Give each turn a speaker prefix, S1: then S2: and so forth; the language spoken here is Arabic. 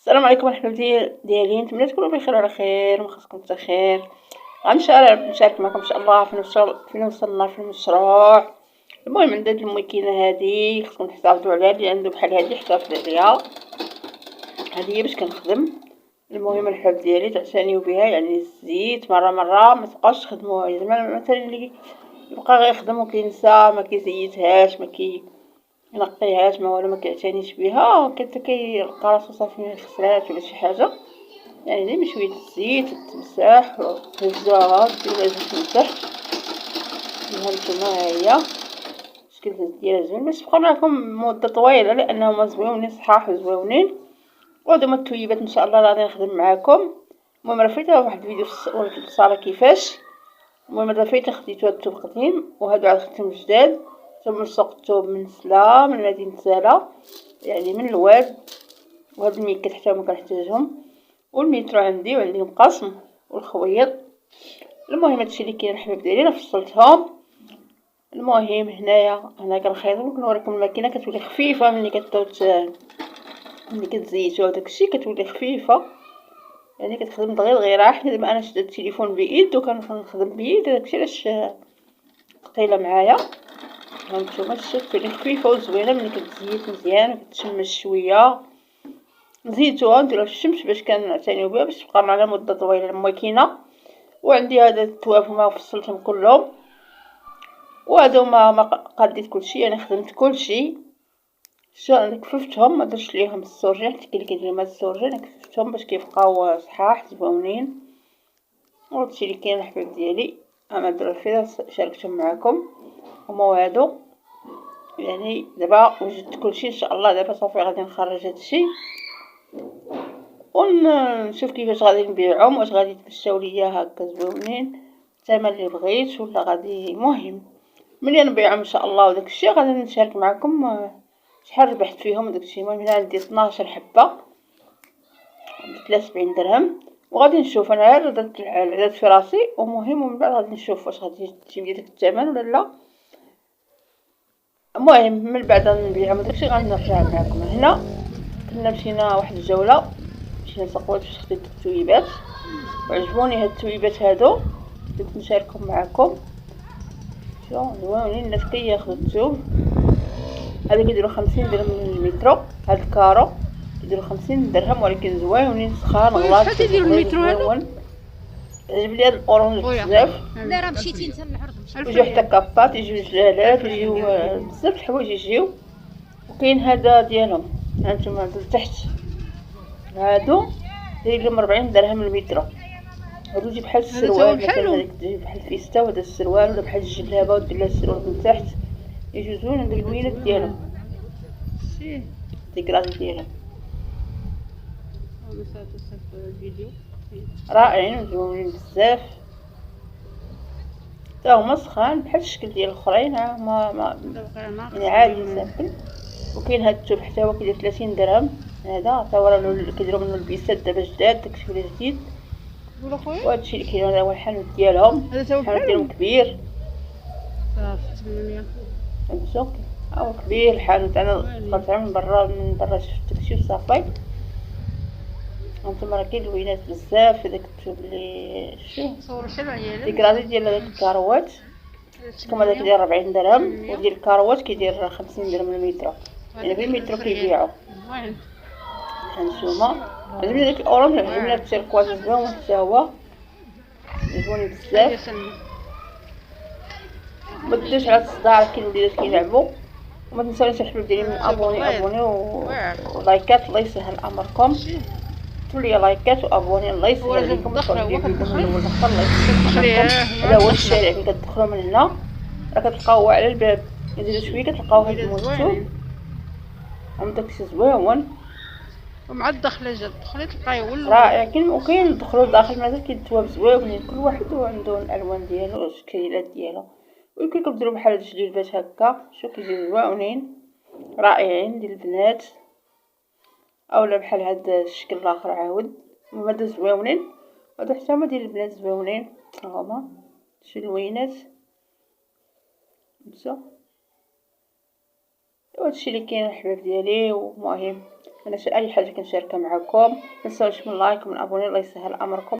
S1: السلام عليكم الحبايب ديالي، نتمنى تكونوا بخير وعلى خير وخاصكم بخير. غنشارك معكم ان شاء الله فين وصلنا في المشروع. المهم عند هاد الماكينه هادي خصكم تحافظوا عليها، اللي عنده بحال هادي يحتفظ عليها. هادي هي باش كنخدم. المهم الحب ديالي تعتنيو بها، يعني الزيت مره ما تبقاوش تخدموها، زعما مثلا اللي يبقى غير يخدم وكينسى ما كيزيتهاش ما ينقيهاش ما والو ما كيعتنيش بها، كيلقى راسو صافي خسرات ولا شي حاجه. يعني ديما شويه الزيت التمساح وتهزوها ديروا زيت من تحت. هانتوما هي شكل الهز ديالها زوين باش تبقى معكم مده طويله، لانهم زويونين صحاح وزويونين. وهادوما التويبات ان شاء الله غادي نخدم معاكم. المهم راه فايته واحد الفيديو في الصاله كيفاش. المهم هذا فايته خديتو هاد الثوب قديم وهادو عاد خديتهم جداد. ثوب من سوق الثوب من سلا من مدينه سلا، يعني من الواد. وهاد الميكات حتى هما كنحتاجهم، والميترو عندي وعندي مقص والخويط. المهم هادشي اللي كاين الحباب ديالي انا فصلتهم. المهم هنا كنخيطهم ونوريكم الماكينه كتولي خفيفه ملي ملي كتزيتوها وداكشي كتولي خفيفه، يعني كتخدم دغيا حيت دابا انا شديت التليفون بايد وكنخدم بيد داكشي علاش ثقيله معايا. هانتوما كتولي خفيفه وزوينه ملي كتزيت مزيان وكتشمش شويه. زيتوها نديروها في الشمس باش كنعتنيو بها باش تبقى معنا مده طويله الماكينه. وعندي هذا التواف ما فصلتهم كلهم، وهادو ما قاديت كلشي، يعني خدمت كلشي. كففتهم ما درتش ليهم السورجين حيت كاين اللي كيدير مع السورجين، كففتهم باش كيبقاو صحاح زوينين. وهادشي اللي كاين الحباب ديالي انا الدراري شاركتهم معكم. هما هادو يعني دابا وجدت كلشي ان شاء الله. دابا صافي غادي نخرج هادشي ونشوف كيفاش غادي نبيعهم، واش غادي يتمشاو ليا هكا زوينين الثمن اللي بغيت ولا غادي. مهم ملي نبيعهم ان شاء الله وداكشي غادي نشارك معكم شحال ربحت فيهم وداكشي. المهم هنا عندي 12 حبه ب 73 درهم، وغادي نشوف انا غير درت العدد في راسي. ومهم ومن بعد غادي نشوف واش غادي تجيب لي داك الثمن ولا لا. المهم من بعد نبيعهم داكشي غادي نرجع معكم. هنا كنا مشينا واحد الجوله، مشينا لتقوات باش خديت التويبات وعجبوني هاد التويبات هادو درت نشاركهم معكم. شوفوا زوينين الناس كياخدو الثوب. هادو كيديروا 50 درهم من المترو. هاد الكارو كيديروا 50 درهم ولكن زوينين سخان غلاط.
S2: شحال تيديروا المترو هادو؟
S1: عجب لي هاد الاورانج بزاف.
S2: لا راه مشيتي انت للعرض
S1: يجيو حتى كابات، يجيو جلالات، يجيو بزاف الحوايج يجيو. وكاين هذا ديالهم هانتوما لتحت، هادو داير لهم 40 درهم المترو. هادو يجي بحال السروال مثلا، هذيك تجي بحال الفيستا وهذا السروال ولا بحال الجلابه ودير لها السروال من تحت. يجيو زوينين هاد اللوينات ديالهم الكراج ديالهم رائعين وزوينين بزاف. تا هما سخان بحال الشكل ديال الاخرين، ما يعني عادي سامبل. وكاين هاد الثوب حتى هو كيدير 30 درهم. هذا تا هو راه كيديروا منه البيسات دابا جداد، داكشي ولا جديد. وهادشي اللي كاين هذا هو الحانوت ديالهم. الحانوت ديالهم كبير
S2: صافي 800
S1: فهمتو. هو كبير الحانوت. انا دخلت من برا شفت داكشي وصافي. هانتوما راه كاين لوينات بزاف في داك الثوب اللي
S2: صور حلوه عيالي.
S1: ديكرادي ديال داك الكاروات. كما هذا كيدير 40 درهم وديال الكاروات كيدير 50 درهم المتر، يعني بالمتر كيبيعوا.
S2: وين
S1: هانتوما عجبني داك الاورانج، عجبني هاد التيركواز زوين حتى هو عجبوني بزاف. ما تديروش على الصداع، كاين وليدات كيلعبوا. وما تنساوش الحباب ديالي من ابوني ولايكات. الله يسهل امركم، ديروا لي لايكات وابوني. الله يسهل عليكم وتفرجوا لي الفيديو من الاول لاخر. الله يسهل عليكم. هذا هو الشارع اللي كتدخلوا من هنا راه كتلقاوه على الباب. نديروا شويه كتلقاو هاد المكتوب هم داكشي زويون.
S2: ومع الدخله جا تدخلي تلقاي ولو
S1: رائع. وكاين الدخلوا لداخل مازال كاين الثواب زويونين، كل واحد عنده الالوان ديالو والشكيلات ديالو. ويمكن كديروا بحال هاد الجلبات هكا، شوف كيجيو زويونين رائعين ديال البنات، اولا بحال هاد الشكل الاخر عاود. هادو زويونين، هادو حتى هما ديال البنات زويونين. هما شي لوينات نسا وهادشي اللي كاين الحباب ديالي. ومهم انا اي حاجه كنشاركها معكم، متنساوش من لايك ومن ابوني، الله يسهل امركم.